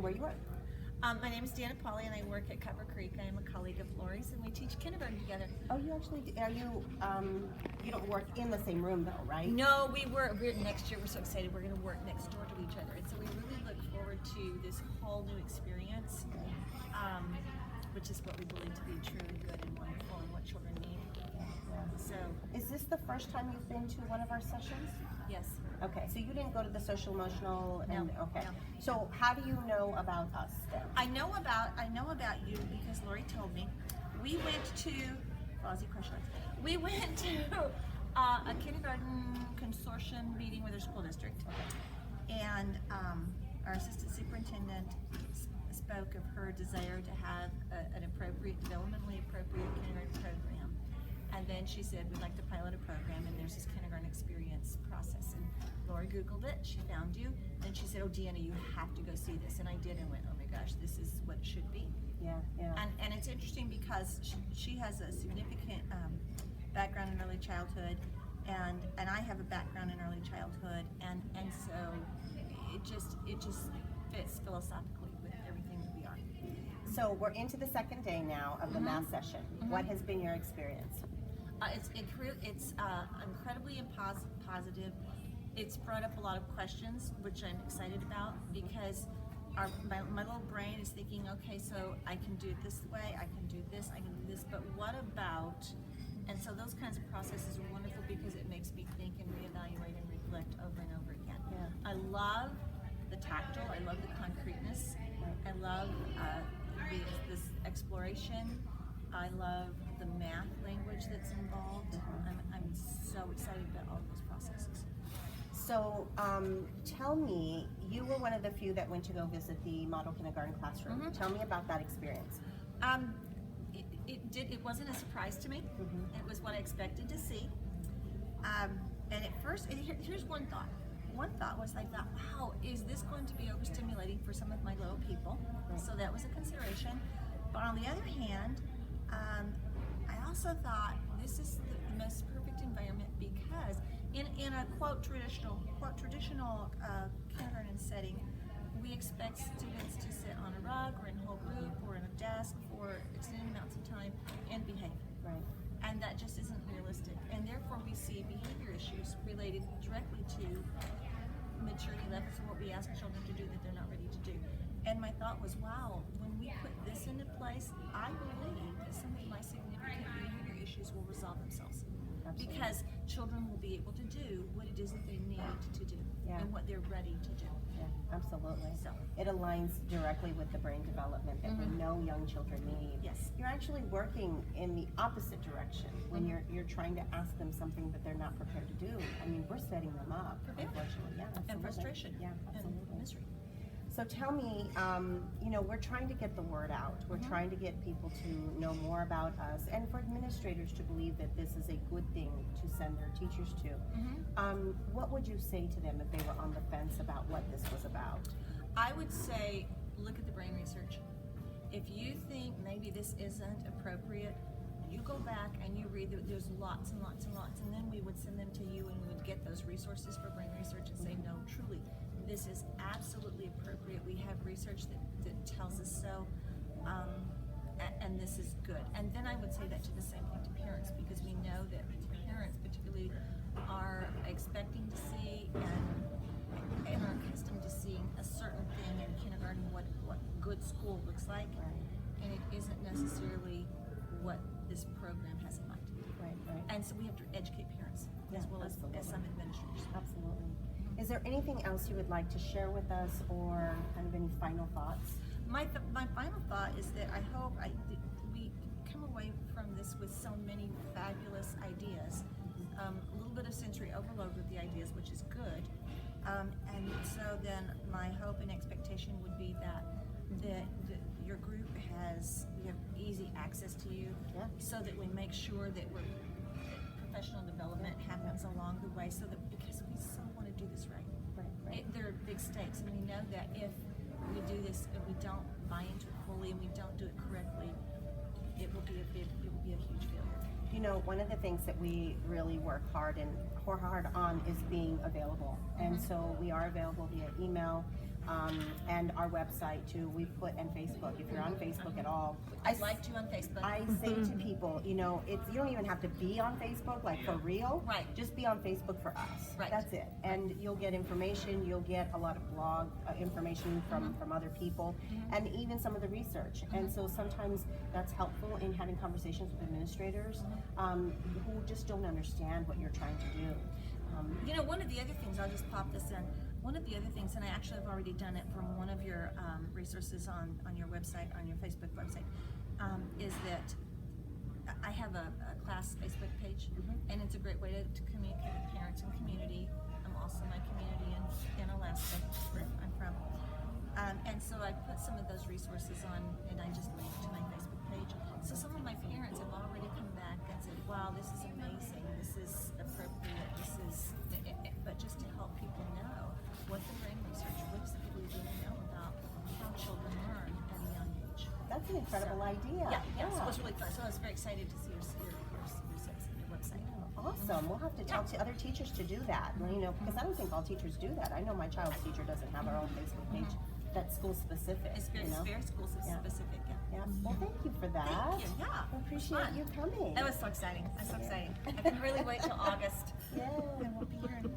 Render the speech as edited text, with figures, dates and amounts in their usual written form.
and where you work. My name is Dana Polly, and I work at Cover Creek. I am a colleague of Lori's, and we teach kindergarten together. Oh, you actually are you don't work in the same room though, right? No, we're next year. We're so excited. We're going to work next door to each other, and so we really look forward to this whole new experience, which is what we believe to be true and good and wonderful, and what children need. So, is this the first time you've been to one of our sessions? yes. Okay, so you didn't go to the social emotional and No, okay. no. So how do you know about us then? I know about you because Lori told me. We went to Fozzie Crush Lights. We went to a kindergarten consortium meeting with our school district, and our assistant superintendent spoke of her desire to have an appropriate, developmentally appropriate kindergarten program. And then she said, we'd like to pilot a program, and there's this kindergarten experience process. And Lori Googled it, she found you, and she said, oh, Deanna, you have to go see this. And I did, and went, oh my gosh, this is what it should be. Yeah. And it's interesting because she has a significant background in early childhood, and I have a background in early childhood, and so it just fits philosophically with everything that we are. So we're into the second day now of the math session. What has been your experience? It's incredibly positive. It's brought up a lot of questions, which I'm excited about, because my little brain is thinking, okay, so I can do it this way, I can do this, I can do this, but what about? And so those kinds of processes are wonderful because it makes me think and reevaluate and reflect over and over again. Yeah. I love the tactile, I love the concreteness, I love this exploration. I love the math language that's involved. I'm so excited about all those processes. So tell me, you were one of the few that went to go visit the model kindergarten classroom. Tell me about that experience. It wasn't a surprise to me. It was what I expected to see. And at first, here's one thought. One thought was, I thought, wow, is this going to be overstimulating for some of my little people? So that was a consideration. But on the other hand, I also thought this is the most perfect environment because in a quote traditional kindergarten setting, we expect students to sit on a rug or in a whole group or in a desk for extended amounts of time and behave. Right. And that just isn't realistic. And therefore we see behavior issues related directly to maturity levels of what we ask children to do that they're not ready to do. And my thought was, wow, when we put this into place, I believe that some of my significant behavior issues will resolve themselves. Absolutely. Because children will be able to do what it is that they need to do and what they're ready to do. Yeah, absolutely. So it aligns directly with the brain development that we know young children need. Yes. You're actually working in the opposite direction when you're trying to ask them something that they're not prepared to do. I mean, we're setting them up, unfortunately. Yeah, absolutely. And frustration. Yeah, absolutely. And misery. So tell me, we're trying to get the word out. We're trying to get people to know more about us, and for administrators to believe that this is a good thing to send their teachers to. What would you say to them if they were on the fence about what this was about? I would say, look at the brain research. If you think maybe this isn't appropriate, you go back and you read that there's lots and lots and lots, and then we would send them to you and we would get those resources for brain research and say, no, truly, this is absolutely appropriate. We have research that tells us so, and this is good. And then I would say that to the same thing to parents, because we know that parents particularly are expecting to see and are accustomed to seeing a certain thing in kindergarten, what good school looks like, and it isn't necessarily what this program has in mind. Right. And so we have to educate parents as well as some administrators. Absolutely. Is there anything else you would like to share with us, or kind of any final thoughts? My final thought is that I hope we come away from this with so many fabulous ideas, a little bit of sensory overload with the ideas, which is good, and so then my hope and expectation would be that your group we have easy access to you, so that we make sure that professional development happens along the way, so that because we so want to do this right. There are big stakes, and we know that if we do this and we don't buy into it fully and we don't do it correctly, it will be a huge failure. One of the things that we really work hard on is being available, and so we are available via email. and our website too. We put, and Facebook, if you're on Facebook at all. I liked you on Facebook. I say to people, you know, it's, you don't even have to be on Facebook, like for real. Right. Just be on Facebook for us. Right. That's it. And you'll get information. You'll get a lot of blog information from other people, and even some of the research. And so sometimes that's helpful in having conversations with administrators who just don't understand what you're trying to do. You know, one of the other things, I'll just pop this in. One of the other things, and I actually have already done it from one of your resources on your website, on your Facebook website, is that I have a class Facebook page, and it's a great way to communicate with parents and community. I'm also my community in Alaska, where I'm from. And so I put some of those resources on, and I just linked to my Facebook page. So some of my parents have already come back and said, wow, this is amazing, this is appropriate, this is, but just to help people know what the brain research, what is it that we really know about how children learn at a young age. That's an incredible idea. Yeah, so it was really fun. So I was very excited to see your website. Awesome. We'll have to talk to other teachers to do that. You know, because I don't think all teachers do that. I know my child's teacher doesn't have her own Facebook page that's school specific. It's very, very school specific. Yeah. Well, thank you for that. Thank you. Yeah. I appreciate you coming. That was so exciting. That's so exciting. I can really wait till August. Yeah. And we'll be here in